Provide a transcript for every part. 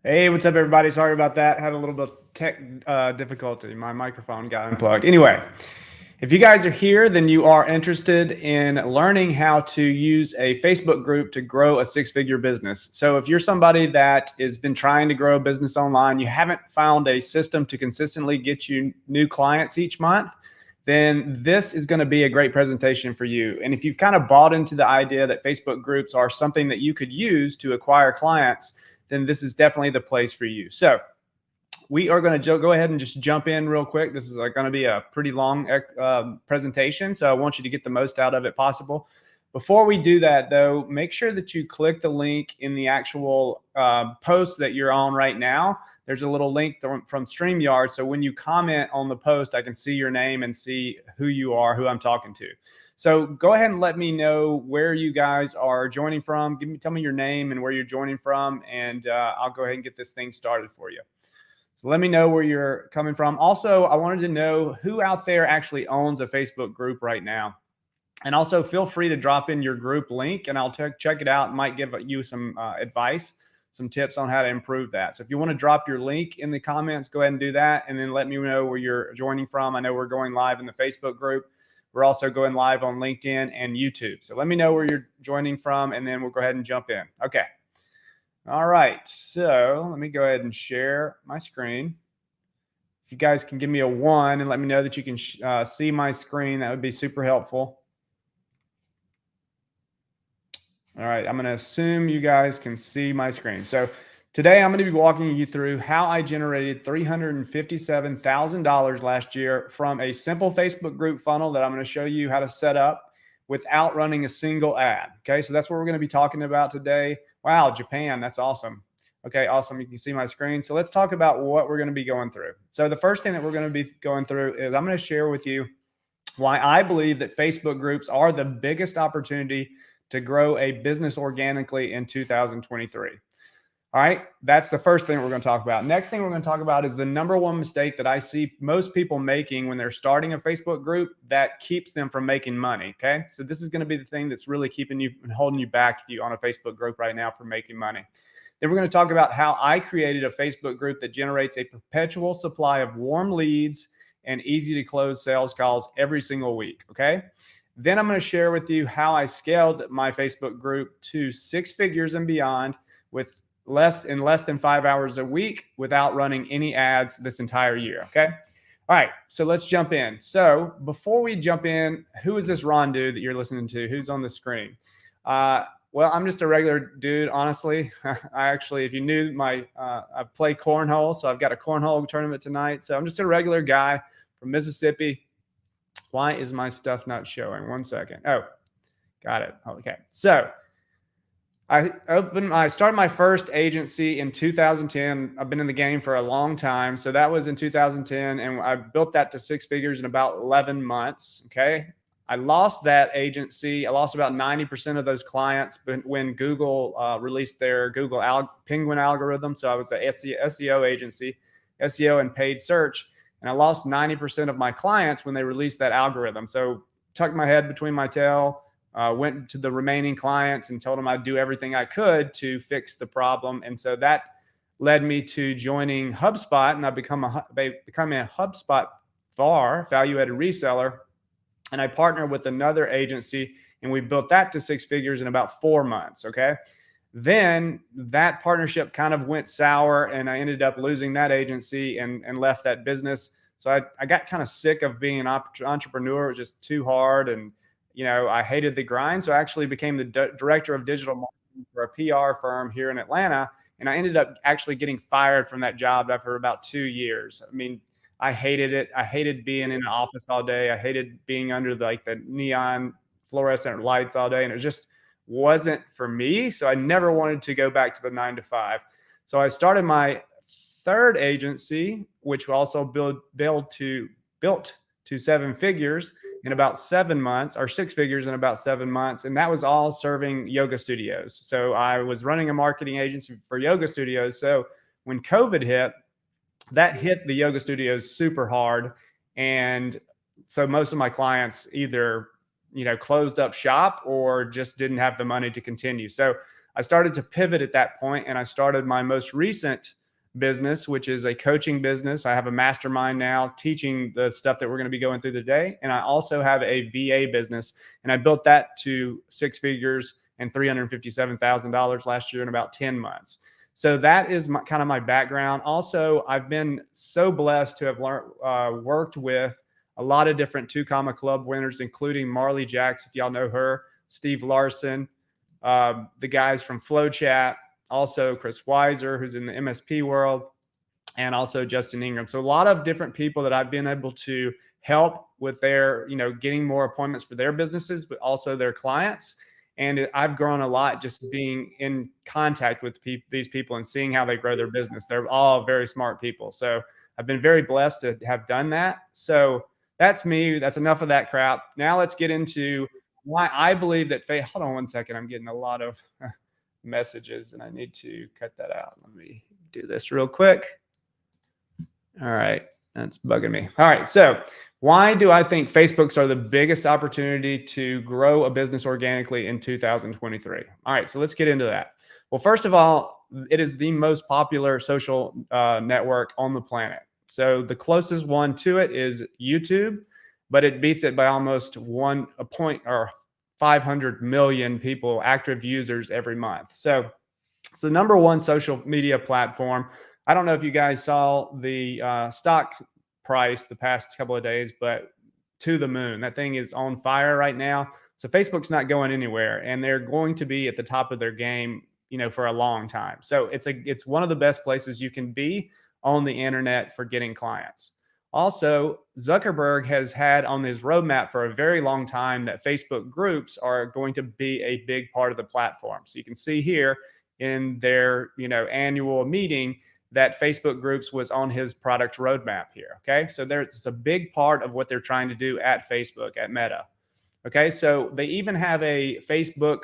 Hey, what's up, everybody? Sorry about that. Had a little bit of tech difficulty. My microphone got unplugged. Anyway, if you guys are here, then you are interested in learning how to use a Facebook group to grow a six-figure business. So if you're somebody that has been trying to grow a business online, you haven't found a system to consistently get you new clients each month, then this is going to be a great presentation for you. And if you've kind of bought into the idea that Facebook groups are something that you could use to acquire clients, then this is definitely the place for you. So we are going to go ahead and just jump in real quick. This is going to be a pretty long presentation, so I want you to get the most out of it possible. Before we do that, though, make sure that you click the link in the actual post that you're on right now. There's a little link from StreamYard, so when you comment on the post, I can see your name and see who you are, who I'm talking to. So go ahead and let me know where you guys are joining from. Tell me your name and where you're joining from, and I'll go ahead and get this thing started for you. So let me know where you're coming from. Also, I wanted to know who out there actually owns a Facebook group right now. And also feel free to drop in your group link and I'll check it out and might give you some advice, some tips on how to improve that. So if you want to drop your link in the comments, go ahead and do that. And then let me know where you're joining from. I know we're going live in the Facebook group. We're also going live on LinkedIn and YouTube. So let me know where you're joining from, and then we'll go ahead and jump in. Okay. All right. So let me go ahead and share my screen. If you guys can give me a 1 and let me know that you can see my screen, that would be super helpful. All right. I'm going to assume you guys can see my screen. So today I'm going to be walking you through how I generated $357,000 last year from a simple Facebook group funnel that I'm going to show you how to set up without running a single ad. Okay, so that's what we're going to be talking about today. Wow, Japan, that's awesome. Okay, awesome. You can see my screen. So let's talk about what we're going to be going through. So the first thing that we're going to be going through is I'm going to share with you why I believe that Facebook groups are the biggest opportunity to grow a business organically in 2023. All right, that's the first thing we're going to talk about. Next thing we're going to talk about is the number one mistake that I see most people making when they're starting a Facebook group that keeps them from making money. Okay, so this is going to be the thing that's really keeping you and holding you back if you're on a Facebook group right now from making money. Then we're going to talk about how I created a Facebook group that generates a perpetual supply of warm leads and easy to close sales calls every single week. Okay. Then I'm going to share with you how I scaled my Facebook group to 6 figures and beyond with less than 5 hours a week without running any ads this entire year. Okay. All right. So let's jump in. So before we jump in, who is this Ron dude that you're listening to? Who's on the screen? Well, I'm just a regular dude, honestly. I actually, if you knew I play cornhole, so I've got a cornhole tournament tonight. So I'm just a regular guy from Mississippi. Why is my stuff not showing? 1 second. Oh, got it. Okay. So I started my first agency in 2010. I've been in the game for a long time. So that was in 2010. And I built that to 6 figures in about 11 months. Okay. I lost that agency. I lost about 90% of those clients when Google released their Penguin algorithm. So I was an SEO agency, SEO and paid search. And I lost 90% of my clients when they released that algorithm. So tucked my head between my tail. Went to the remaining clients and told them I'd do everything I could to fix the problem. And so that led me to joining HubSpot, and I've become a HubSpot VAR, value-added reseller. And I partnered with another agency, and we built that to 6 figures in about 4 months. Okay. Then that partnership kind of went sour, and I ended up losing that agency and left that business. So I got kind of sick of being an entrepreneur. It was just too hard. And I hated the grind. So I actually became the director of digital marketing for a PR firm here in Atlanta. And I ended up actually getting fired from that job after about 2 years. I mean, I hated it. I hated being in the office all day. I hated being under the neon fluorescent lights all day. And it just wasn't for me. So I never wanted to go back to the 9 to 5. So I started my third agency, which also built to 7 figures in about 7 months, or 6 figures in about 7 months. And that was all serving yoga studios. So I was running a marketing agency for yoga studios. So when COVID hit, that hit the yoga studios super hard. And so most of my clients either, closed up shop or just didn't have the money to continue. So I started to pivot at that point, and I started my most recent business, which is a coaching business. I have a mastermind now teaching the stuff that we're going to be going through today. And I also have a VA business, and I built that to 6 figures and $357,000 last year in about 10 months. So that is kind of my background. Also, I've been so blessed to have worked with a lot of different 2 Comma Club winners, including Marley Jacks, if y'all know her, Steve Larson, the guys from FlowChat, also Chris Weiser, who's in the MSP world, and also Justin Ingram. So a lot of different people that I've been able to help with their, getting more appointments for their businesses, but also their clients. And I've grown a lot just being in contact with these people and seeing how they grow their business. They're all very smart people. So I've been very blessed to have done that. So that's me. That's enough of that crap. Now let's get into why I believe that hold on one second. I'm getting a lot of messages and I need to cut that out. Let me do this real quick. All right. That's bugging me. All right. So why do I think Facebooks are the biggest opportunity to grow a business organically in 2023? All right. So let's get into that. Well, first of all, it is the most popular social network on the planet. So the closest one to it is YouTube, but it beats it by almost 500 million people, active users every month. So it's the number one social media platform. I don't know if you guys saw the stock price the past couple of days, but to the moon. That thing is on fire right now. So Facebook's not going anywhere, and they're going to be at the top of their game, for a long time. So it's one of the best places you can be on the internet for getting clients. Also, Zuckerberg has had on his roadmap for a very long time that Facebook groups are going to be a big part of the platform. So you can see here in their, annual meeting that Facebook groups was on his product roadmap here. Okay. So it's a big part of what they're trying to do at Facebook, at Meta. Okay. So they even have a Facebook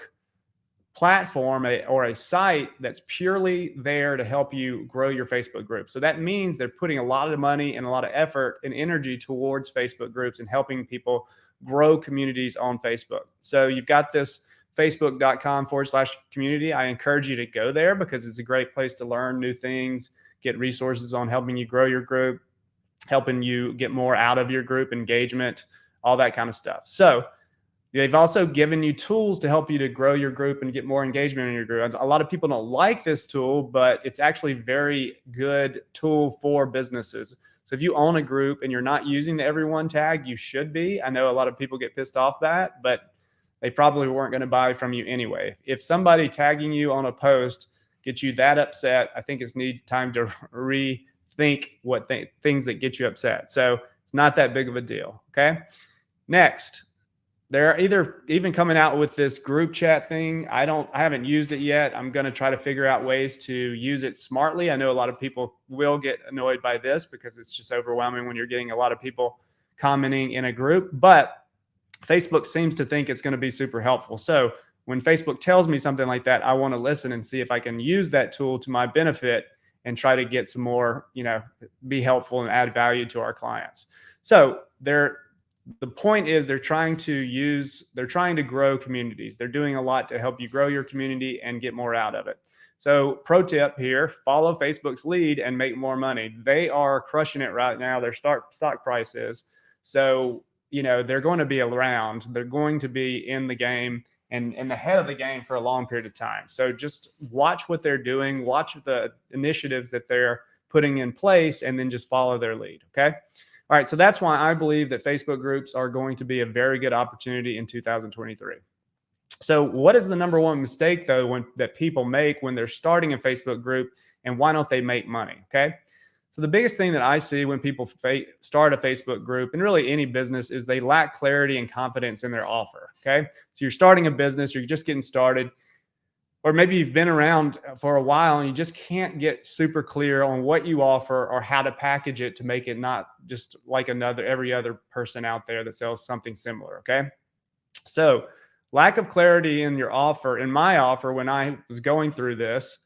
platform or a site that's purely there to help you grow your Facebook group. So that means they're putting a lot of money and a lot of effort and energy towards Facebook groups and helping people grow communities on Facebook. So you've got this facebook.com/community. I encourage you to go there because it's a great place to learn new things, get resources on helping you grow your group, helping you get more out of your group engagement, all that kind of stuff. So they've also given you tools to help you to grow your group and get more engagement in your group. A lot of people don't like this tool, but it's actually a very good tool for businesses. So if you own a group and you're not using the everyone tag, you should be. I know a lot of people get pissed off that, but they probably weren't going to buy from you anyway. If somebody tagging you on a post gets you that upset, I think it's time to rethink what things that get you upset. So it's not that big of a deal. Okay. Next, they're even coming out with this group chat thing. I haven't used it yet. I'm going to try to figure out ways to use it smartly. I know a lot of people will get annoyed by this because it's just overwhelming when you're getting a lot of people commenting in a group, but Facebook seems to think it's going to be super helpful. So when Facebook tells me something like that, I want to listen and see if I can use that tool to my benefit and try to get some more, be helpful and add value to our clients. So the point is they're trying to grow communities. They're doing a lot to help you grow your community and get more out of it. So pro tip here, follow Facebook's lead and make more money. They are crushing it right now. Their stock price is. So they're going to be around. They're going to be in the game and in the head of the game for a long period of time. So just watch what they're doing, watch the initiatives that they're putting in place, and then just follow their lead. Okay. All right. So that's why I believe that Facebook groups are going to be a very good opportunity in 2023. So what is the number one mistake though that people make when they're starting a Facebook group, and why don't they make money? Okay. So the biggest thing that I see when people start a Facebook group, and really any business, is they lack clarity and confidence in their offer. Okay. So you're starting a business, you're just getting started, or maybe you've been around for a while and you just can't get super clear on what you offer or how to package it to make it not just like every other person out there that sells something similar. Okay. So lack of clarity in your offer, in my offer, when I was going through this,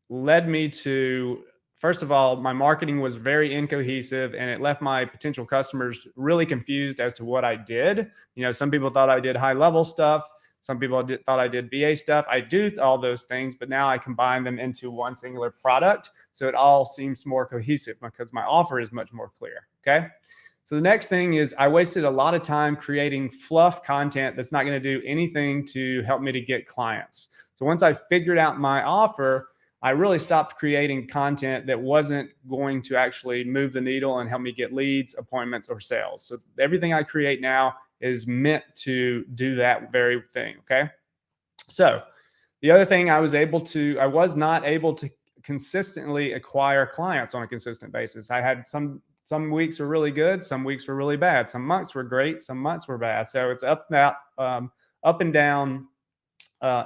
led me to, first of all, my marketing was very incohesive, and it left my potential customers really confused as to what I did. Some people thought I did high level stuff. Some people thought I did VA stuff. I do all those things, but now I combine them into one singular product. So it all seems more cohesive because my offer is much more clear. Okay. So the next thing is I wasted a lot of time creating fluff content that's not going to do anything to help me to get clients. So once I figured out my offer, I really stopped creating content that wasn't going to actually move the needle and help me get leads, appointments, or sales. So everything I create now is meant to do that very thing. Okay. So the other thing I was not able to consistently acquire clients on a consistent basis. I had some weeks were really good, some weeks were really bad, some months were great, some months were bad. So it's up and down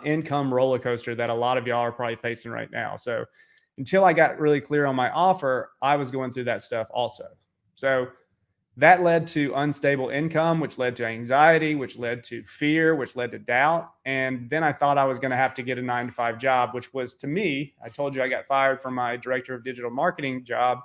income roller coaster that a lot of y'all are probably facing right now. So until I got really clear on my offer, I was going through that stuff also. So that led to unstable income, which led to anxiety, which led to fear, which led to doubt. And then I thought I was going to have to get a 9-to-5 job, which was, to me, I told you I got fired from my director of digital marketing job,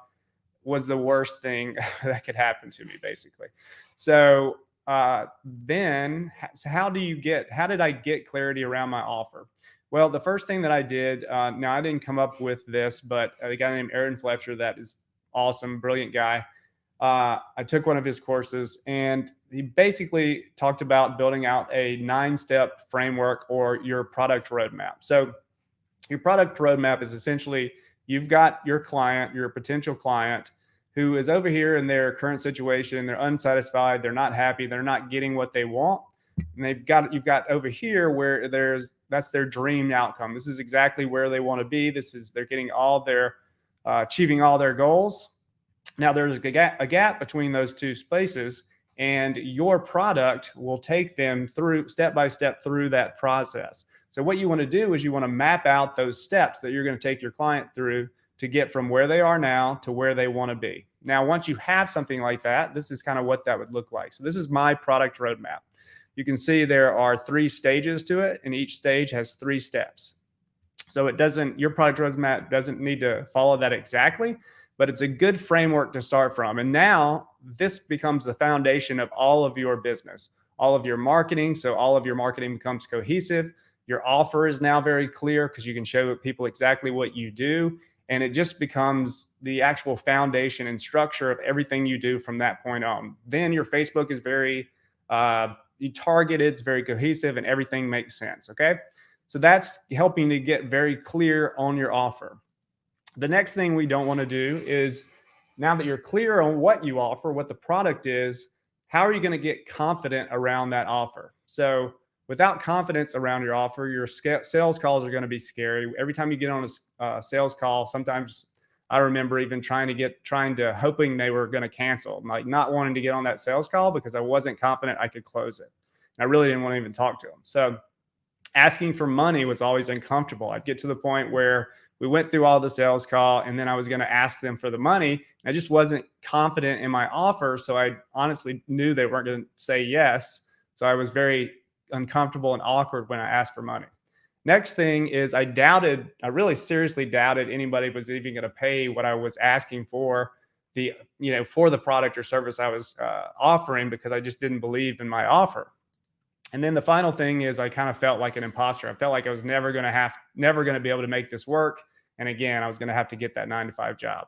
was the worst thing that could happen to me, basically. So then how did I get clarity around my offer? Well, the first thing that I did, now I didn't come up with this, but a guy named Aaron Fletcher, that is awesome, brilliant guy. I took one of his courses, and he basically talked about building out a 9-step framework or your product roadmap. So your product roadmap is essentially, you've got your client, your potential client, who is over here in their current situation. They're unsatisfied. They're not happy. They're not getting what they want. And you've got over here where that's their dream outcome. This is exactly where they want to be. They're getting achieving all their goals. Now there's a gap between those two spaces, and your product will take them through step by step through that process. So what you want to do is you want to map out those steps that you're going to take your client through to get from where they are now to where they want to be. Now, once you have something like that, this is kind of what that would look like. So this is my product roadmap. You can see there are 3 stages to it, and each stage has 3 steps. So your product roadmap doesn't need to follow that exactly, but it's a good framework to start from. And now this becomes the foundation of all of your business, all of your marketing. So all of your marketing becomes cohesive. Your offer is now very clear because you can show people exactly what you do. And it just becomes the actual foundation and structure of everything you do from that point on. Then your Facebook is very targeted, it's very cohesive, and everything makes sense. Okay. So that's helping to get very clear on your offer. The next thing we don't want to do is, now that you're clear on what you offer, what the product is, how are you going to get confident around that offer? So without confidence around your offer, your sales calls are going to be scary. Every time you get on a sales call, sometimes I remember even hoping they were going to cancel, like not wanting to get on that sales call because I wasn't confident I could close it. And I really didn't want to even talk to them. So asking for money was always uncomfortable. I'd get to the point where we went through all the sales call, and then I was going to ask them for the money. I just wasn't confident in my offer. So I honestly knew they weren't going to say yes. So I was very uncomfortable and awkward when I asked for money. Next thing is I really seriously doubted anybody was even going to pay what I was asking for for the product or service I was offering, because I just didn't believe in my offer. And then the final thing is I kind of felt like an imposter. I felt like I was never going to be able to make this work. And again, I was going to have to get that 9-to-5 job.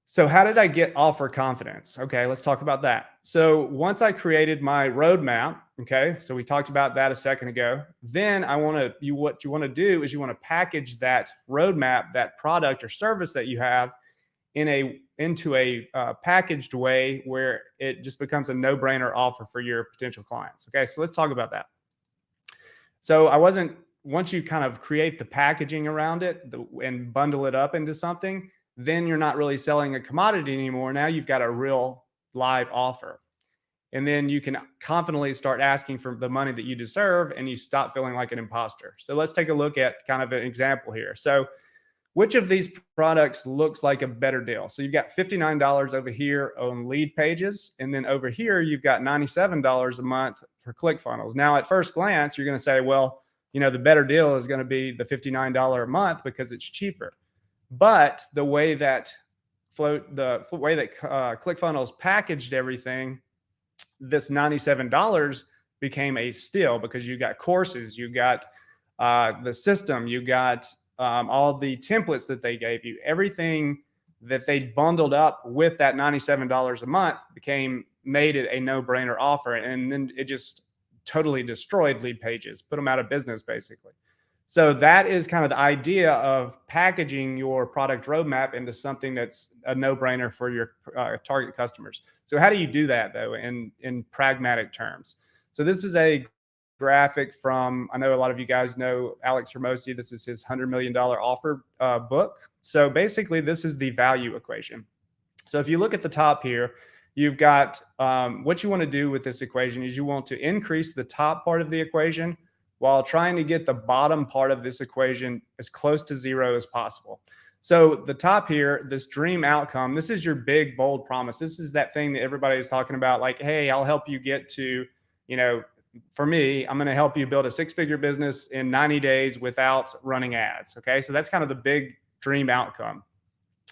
So how did I get offer confidence? Okay, let's talk about that. So once I created my roadmap, okay, so we talked about that a second ago. Then what you want to do is you want to package that roadmap, that product or service that you have, into a packaged way where it just becomes a no-brainer offer for your potential clients. Okay, so let's talk about that. So once you kind of create the packaging around it and bundle it up into something, then you're not really selling a commodity anymore. Now you've got a real live offer. And then you can confidently start asking for the money that you deserve, and you stop feeling like an imposter. So let's take a look at kind of an example here. So which of these products looks like a better deal? So you've got $59 over here on lead pages. And then over here, you've got $97 a month for ClickFunnels. Now, at first glance, you're going to say, well, the better deal is going to be the $59 a month because it's cheaper. But the way that ClickFunnels packaged everything, this $97 became a steal because you got courses, you got the system, you got all the templates that they gave you, everything that they bundled up with that $97 a month made it a no-brainer offer. And then it just totally destroyed lead pages, put them out of business basically. So that is kind of the idea of packaging your product roadmap into something that's a no-brainer for your target customers. So how do you do that though in pragmatic terms? So this is a graphic from, I know a lot of you guys know Alex Hermosi. This is his $100 million offer book. So basically this is the value equation. So if you look at the top here, you've got what you want to do with this equation is you want to increase the top part of the equation while trying to get the bottom part of this equation as close to zero as possible. So the top here, this dream outcome, this is your big, bold promise. This is that thing that everybody is talking about, like, hey, I'll help you get to, for me, I'm going to help you build a six-figure business in 90 days without running ads. Okay. So that's kind of the big dream outcome.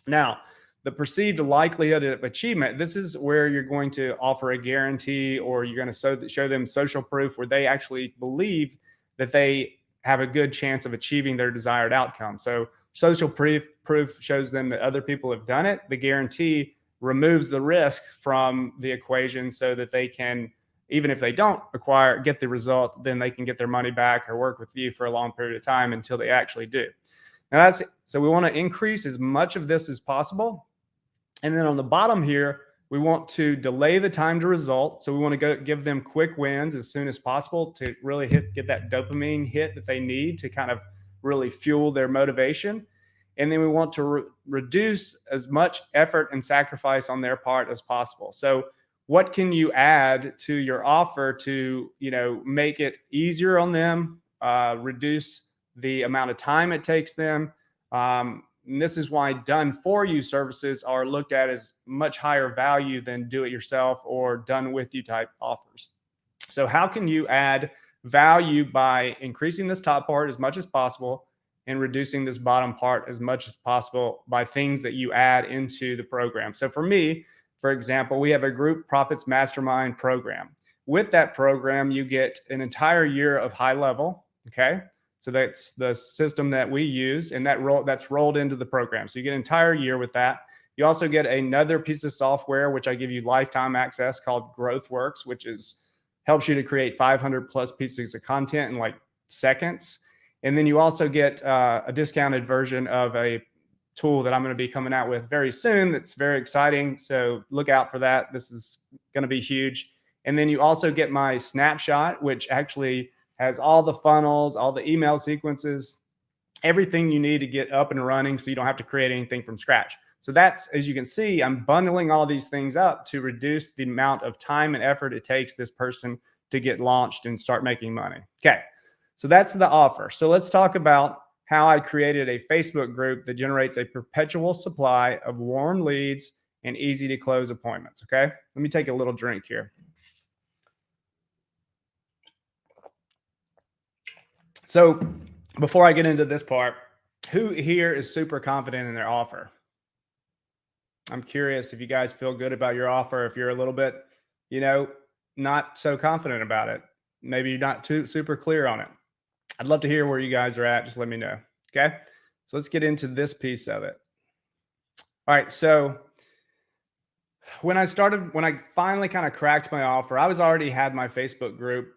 Now, the perceived likelihood of achievement, this is where you're going to offer a guarantee, or you're going to show them social proof where they actually believe that they have a good chance of achieving their desired outcome. So social proof shows them that other people have done it. The guarantee removes the risk from the equation so that they can, even if they don't get the result, then they can get their money back or work with you for a long period of time until they actually do. Now so we want to increase as much of this as possible. And then on the bottom here, we want to delay the time to result. So we want to give them quick wins as soon as possible to really get that dopamine hit that they need to kind of really fuel their motivation. And then we want to reduce as much effort and sacrifice on their part as possible. So what can you add to your offer to, make it easier on them, reduce the amount of time it takes them? And this is why done for you services are looked at as much higher value than do it yourself or done with you type offers. So how can you add value by increasing this top part as much as possible and reducing this bottom part as much as possible by things that you add into the program? So for me, for example, we have a group profits mastermind program. With that program, you get an entire year of high level. Okay. So that's the system that we use, and that's rolled into the program. So you get an entire year with that. You also get another piece of software, which I give you lifetime access, called GrowthWorks, which helps you to create 500 plus pieces of content in like seconds. And then you also get a discounted version of a tool that I'm going to be coming out with very soon. That's very exciting. So look out for that. This is going to be huge. And then you also get my snapshot, which actually has all the funnels, all the email sequences, everything you need to get up and running so you don't have to create anything from scratch. So that's, as you can see, I'm bundling all these things up to reduce the amount of time and effort it takes this person to get launched and start making money. Okay, so that's the offer. So let's talk about how I created a Facebook group that generates a perpetual supply of warm leads and easy to close appointments. Okay, let me take a little drink here. So before I get into this part, who here is super confident in their offer? I'm curious if you guys feel good about your offer, if you're a little bit, not so confident about it. Maybe you're not too super clear on it. I'd love to hear where you guys are at. Just let me know. Okay. So let's get into this piece of it. All right. So when I finally kind of cracked my offer, I already had my Facebook group.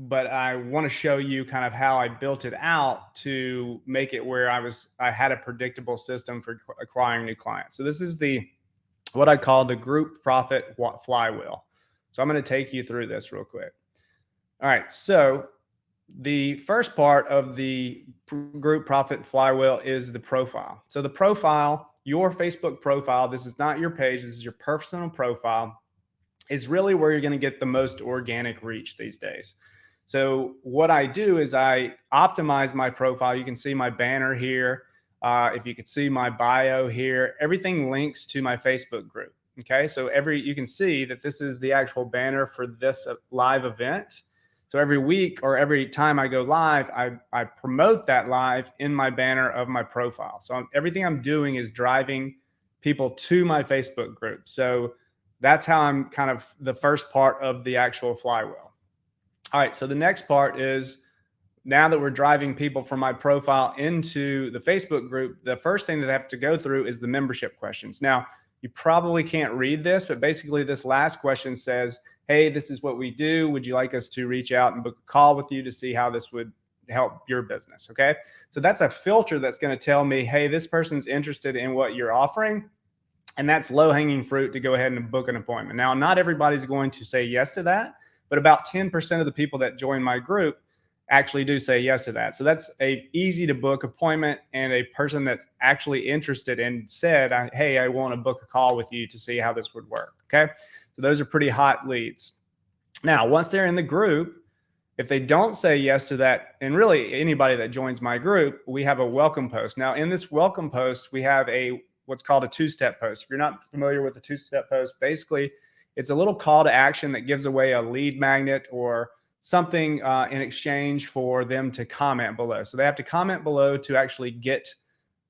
But I want to show you kind of how I built it out to make it where I had a predictable system for acquiring new clients. So this is what I call the group profit flywheel. So I'm going to take you through this real quick. All right. So the first part of the group profit flywheel is the profile. So the profile, your Facebook profile, this is not your page, this is your personal profile, is really where you're going to get the most organic reach these days. So what I do is I optimize my profile. You can see my banner here. If you could see my bio here, everything links to my Facebook group. Okay, so you can see that this is the actual banner for this live event. So every week or every time I go live, I promote that live in my banner of my profile. So everything I'm doing is driving people to my Facebook group. So That's how I'm kind of the first part of the actual flywheel. All right, so the next part is, now that we're driving people from my profile into the Facebook group, the first thing that they have to go through is the membership questions. Now, you probably can't read this, but basically this last question says, hey, this is what we do. Would you like us to reach out and book a call with you to see how this would help your business? Okay. So that's a filter that's going to tell me, hey, this person's interested in what you're offering. And that's low hanging fruit to go ahead and book an appointment. Now, not everybody's going to say yes to that, but about 10% of the people that join my group actually do say yes to that. So that's a easy to book appointment, and a person that's actually interested and said, hey, I want to book a call with you to see how this would work. Okay. So those are pretty hot leads. Now, once they're in the group, if they don't say yes to that, and really anybody that joins my group, we have a welcome post. Now, in this welcome post, we have what's called a two-step post. If you're not familiar with the two-step post, basically it's a little call to action that gives away a lead magnet or something in exchange for them to comment below. So they have to comment below to actually get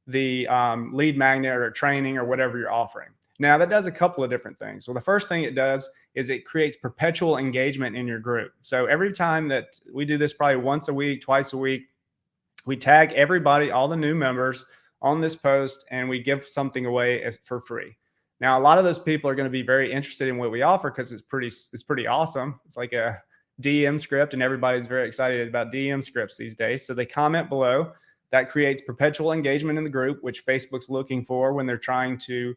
the lead magnet or training or whatever you're offering. Now, that does a couple of different things. Well, the first thing it does is it creates perpetual engagement in your group. So every time that we do this, probably once a week, twice a week, we tag everybody, all the new members on this post, and we give something away for free. Now, a lot of those people are going to be very interested in what we offer because it's pretty awesome. It's like a DM script, and everybody's very excited about DM scripts these days. So they comment below. That creates perpetual engagement in the group, which Facebook's looking for when they're trying to,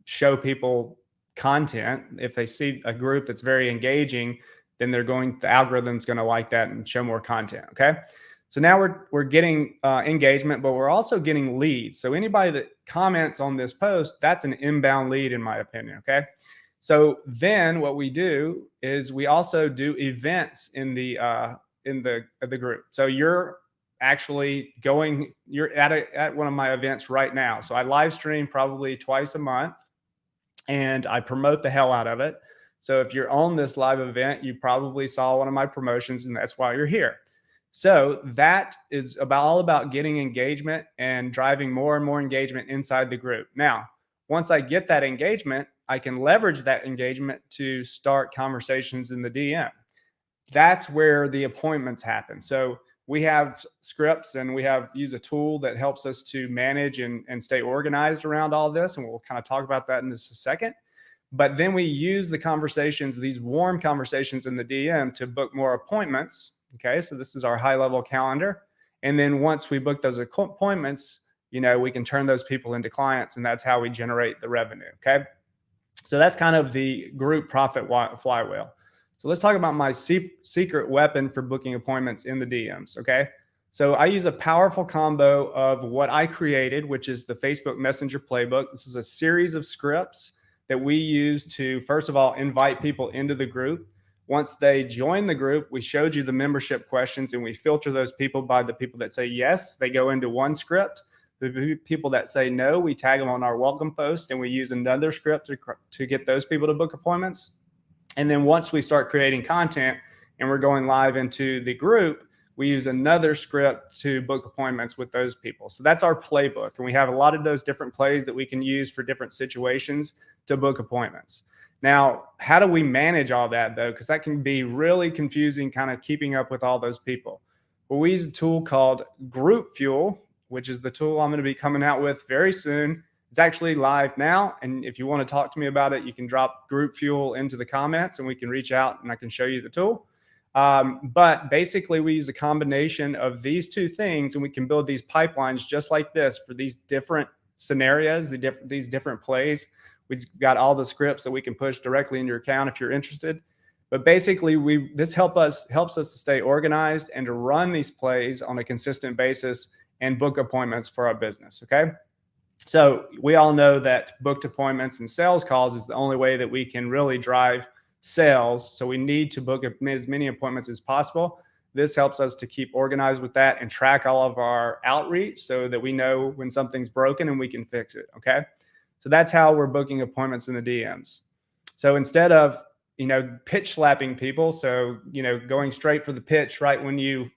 show people content. If they see a group that's very engaging, then the algorithm's going to like that and show more content. Okay. So now we're getting engagement, but we're also getting leads. So anybody that comments on this post, that's an inbound lead, in my opinion. Okay. So then what we do is we also do events in the group. So you're actually you're at one of my events right now. So I live stream probably twice a month, and I promote the hell out of it. So if you're on this live event, you probably saw one of my promotions, and that's why you're here. So that is all about getting engagement and driving more and more engagement inside the group. Now, once I get that engagement, I can leverage that engagement to start conversations in the DM. That's where the appointments happen. So we have scripts, and we use a tool that helps us to manage and stay organized around all this. And we'll kind of talk about that in just a second. But then we use the conversations, these warm conversations in the DM, to book more appointments. Okay. So this is our high level calendar. And then once we book those appointments, we can turn those people into clients, and that's how we generate the revenue. Okay. So that's kind of the group profit flywheel. So let's talk about my secret weapon for booking appointments in the DMs. Okay. So I use a powerful combo of what I created, which is the Facebook Messenger playbook. This is a series of scripts that we use to, first of all, invite people into the group. Once they join the group, we showed you the membership questions, and we filter those people by the people that say yes. They go into one script. The people that say no, we tag them on our welcome post, and we use another script to get those people to book appointments. And then once we start creating content and we're going live into the group, we use another script to book appointments with those people. So that's our playbook. And we have a lot of those different plays that we can use for different situations to book appointments. Now, how do we manage all that, though? Because that can be really confusing, kind of keeping up with all those people. Well, we use a tool called Group Fuel, which is the tool I'm going to be coming out with very soon. It's actually live now. And if you want to talk to me about it, you can drop Group Fuel into the comments, and we can reach out and I can show you the tool. But basically, we use a combination of these two things, and we can build these pipelines just like this for these different scenarios, these different plays. We've got all the scripts that we can push directly in your account if you're interested. But basically, this helps us to stay organized and to run these plays on a consistent basis and book appointments for our business. Okay. So we all know that booked appointments and sales calls is the only way that we can really drive sales. So we need to book as many appointments as possible. This helps us to keep organized with that and track all of our outreach so that we know when something's broken and we can fix it. Okay. So that's how we're booking appointments in the DMs. So instead of, pitch slapping people, so, going straight for the pitch right when you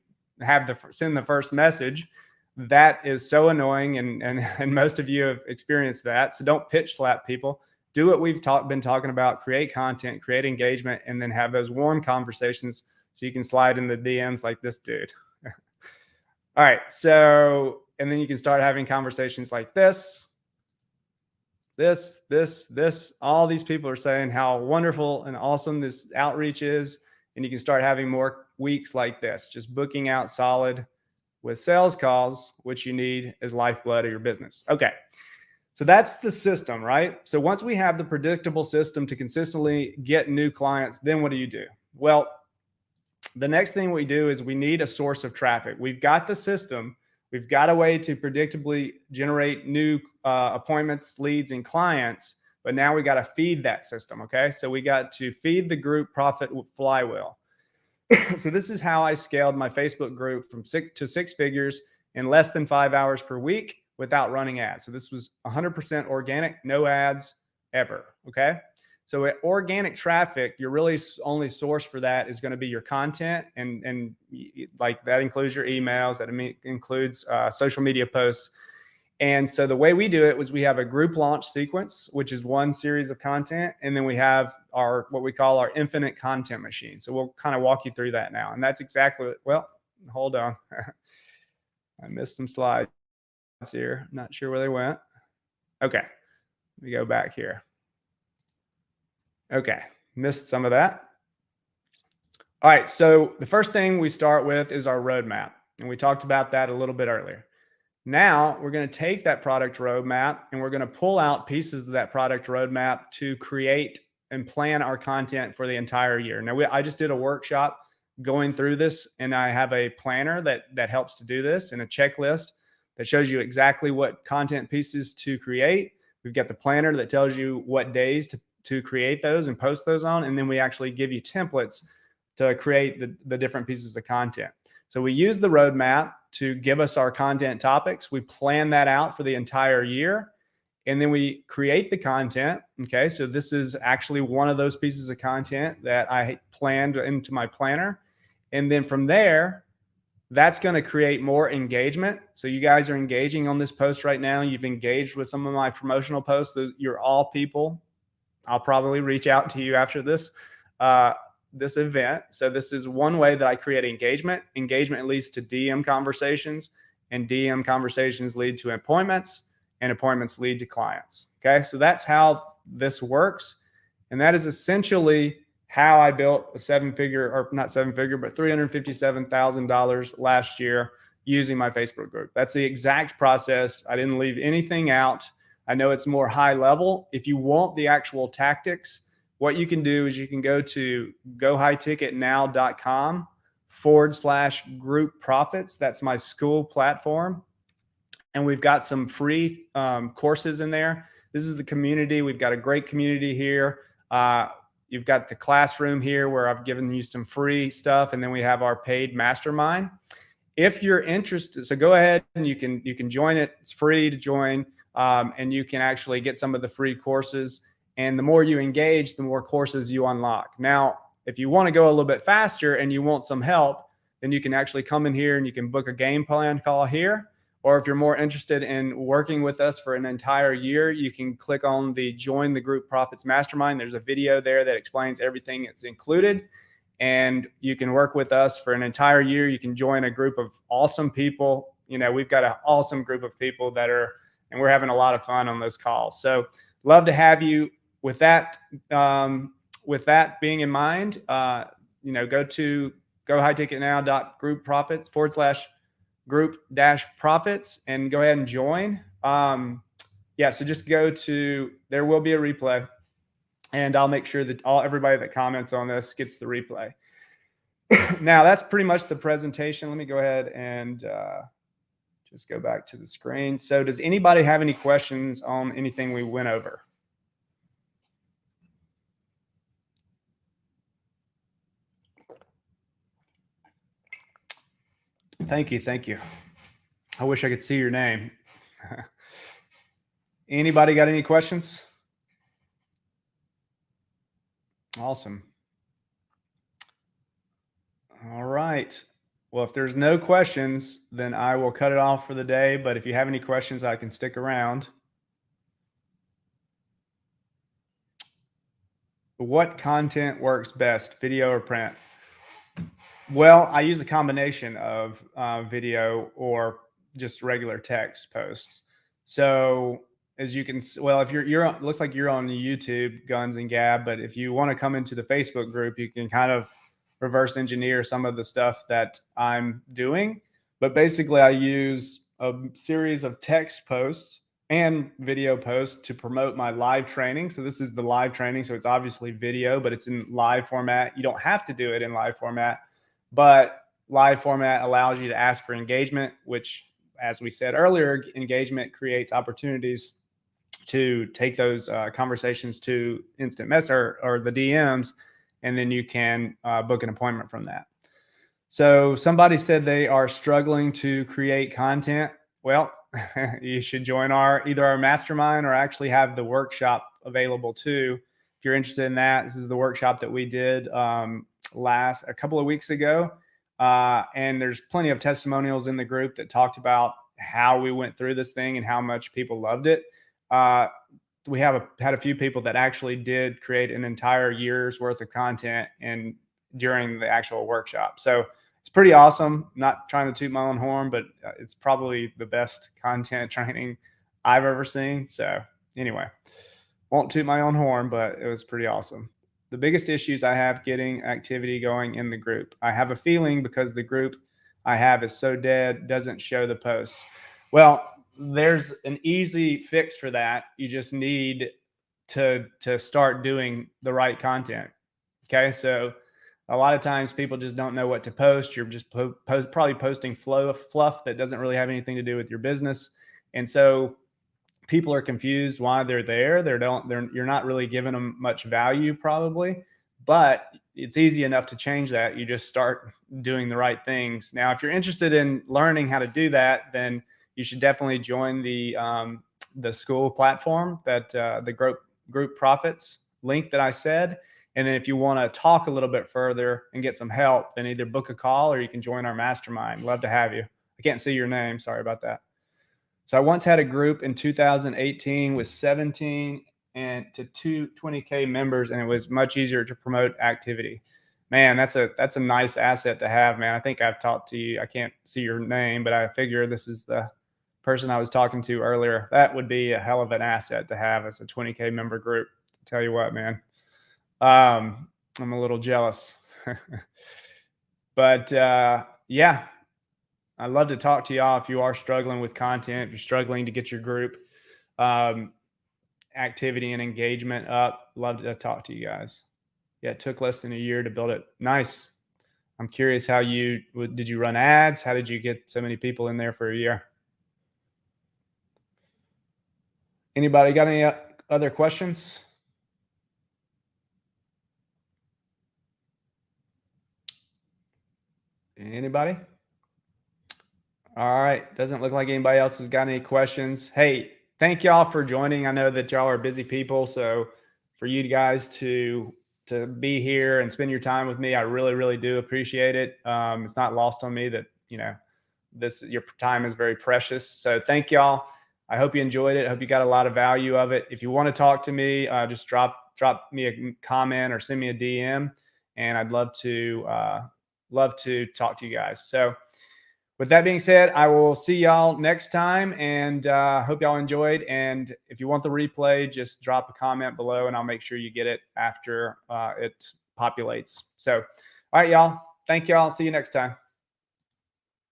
send the first message, that is so annoying. And most of you have experienced that. So don't pitch slap people. do what we've been talking about, create content, create engagement, and then have those warm conversations so you can slide in the DMs like this dude. All right. So, and then you can start having conversations like this. All these people are saying how wonderful and awesome this outreach is. And you can start having more weeks like this, just booking out solid with sales calls, which you need as lifeblood of your business. Okay. So that's the system, right? So once we have the predictable system to consistently get new clients, then what do? Well, the next thing we do is we need a source of traffic. We've got the system. We've got a way to predictably generate new appointments, leads, and clients, but now we got to feed that system, okay? So we got to feed the group profit flywheel. So this is how I scaled my Facebook group from 6 to 6 figures in less than 5 hours per week without running ads. So this was 100% organic, no ads ever, okay? So at organic traffic, your really only source for that is going to be your content, and like that includes your emails, that includes social media posts. And so the way we do it was we have a group launch sequence, which is one series of content, and then we have our what we call our infinite content machine. So we'll kind of walk you through that now, and that's exactly what, well, hold on, I missed some slides here. Not sure where they went. Okay, let me go back here. Okay, missed some of that. All right, so the first thing we start with is our roadmap, and we talked about that a little bit earlier. Now we're going to take that product roadmap and we're going to pull out pieces of that product roadmap to create and plan our content for the entire year. Now, I just did a workshop going through this, and I have a planner that helps to do this, and a checklist that shows you exactly what content pieces to create. We've got the planner that tells you what days to create those and post those on, and then we actually give you templates to create the different pieces of content. So we use the roadmap to give us our content topics. We plan that out for the entire year, and then we create the content. Okay, so this is actually one of those pieces of content that I planned into my planner. And then from there, that's going to create more engagement. So you guys are engaging on this post right now. You've engaged with some of my promotional posts. You're all people. I'll probably reach out to you after this event. So this is one way that I create engagement. Engagement leads to DM conversations, and DM conversations lead to appointments, and appointments lead to clients. Okay, so that's how this works. And that is essentially how I built a but $357,000 last year using my Facebook group. That's the exact process. I didn't leave anything out. I know it's more high level. If you want the actual tactics, what you can do is you can go to gohighticketnow.com/group profits. That's my school platform. And we've got some free courses in there. This is the community. We've got a great community here. You've got the classroom here where I've given you some free stuff. And then we have our paid mastermind. If you're interested, so go ahead and you can join it. It's free to join. And you can actually get some of the free courses. And the more you engage, the more courses you unlock. Now, if you want to go a little bit faster and you want some help, then you can actually come in here and you can book a game plan call here. Or if you're more interested in working with us for an entire year, you can click on the Join the Group Profits Mastermind. There's a video there that explains everything that's included. And you can work with us for an entire year. You can join a group of awesome people. You know, we've got an awesome group of people and we're having a lot of fun on those calls. So love to have you. With that being in mind, go to gohighticketnow.group-profits and go ahead and join. So just go to, there will be a replay, and I'll make sure that everybody that comments on this gets the replay. Now that's pretty much the presentation. Let me go ahead and just go back to the screen. So does anybody have any questions on anything we went over? Thank you. I wish I could see your name. Anybody got any questions? Awesome. All right. Well, if there's no questions, then I will cut it off for the day. But if you have any questions, I can stick around. What content works best, video or print? Well, I use a combination of video or just regular text posts. So as you can, well, if looks like you're on YouTube, Guns and Gab, but if you want to come into the Facebook group, you can kind of reverse engineer some of the stuff that I'm doing. But basically, I use a series of text posts and video posts to promote my live training. So this is the live training. So it's obviously video, but it's in live format. You don't have to do it in live format, but live format allows you to ask for engagement, which, as we said earlier, engagement creates opportunities to take those conversations to instant mess or the DMs, and then you can book an appointment from that. So somebody said they are struggling to create content. Well, you should join either our mastermind or actually have the workshop available too. If you're interested in that, this is the workshop that we did a couple of weeks ago. And there's plenty of testimonials in the group that talked about how we went through this thing and how much people loved it. We had a few people that actually did create an entire year's worth of content and during the actual workshop. So it's pretty awesome. Not trying to toot my own horn, but it's probably the best content training I've ever seen. So anyway, won't toot my own horn, but it was pretty awesome. The biggest issues I have getting activity going in the group. I have a feeling because the group I have is so dead, doesn't show the posts. Well, there's an easy fix for that. You just need to start doing the right content. Okay, so a lot of times people just don't know what to post. You're just probably posting fluff that doesn't really have anything to do with your business, and so people are confused why they're there. You're not really giving them much value probably, but it's easy enough to change that. You just start doing the right things. Now, if you're interested in learning how to do that, then you should definitely join the school platform that the group profits link that I said. And then if you want to talk a little bit further and get some help, then either book a call or you can join our mastermind. Love to have you. I can't see your name. Sorry about that. So I once had a group in 2018 with 17 and to 20K members, and it was much easier to promote activity. Man, that's a nice asset to have, man. I think I've talked to you. I can't see your name, but I figure this is the person I was talking to earlier. That would be a hell of an asset to have as a 20K member group. Tell you what, man. I'm a little jealous, but yeah, I'd love to talk to y'all if you are struggling with content, if you're struggling to get your group activity and engagement up. Love to talk to you guys. Yeah, it took less than a year to build it. Nice. I'm curious how did you run ads? How did you get so many people in there for a year? Anybody got any other questions? Anybody? All right. Doesn't look like anybody else has got any questions. Hey, thank y'all for joining. I know that y'all are busy people. So for you guys to be here and spend your time with me, I really, really do appreciate it. It's not lost on me that, your time is very precious. So thank y'all. I hope you enjoyed it. I hope you got a lot of value of it. If you want to talk to me, just drop me a comment or send me a DM, and I'd love to talk to you guys. So with that being said, I will see y'all next time, and hope y'all enjoyed. And if you want the replay, just drop a comment below, and I'll make sure you get it after it populates. So, all right, y'all. Thank y'all. See you next time.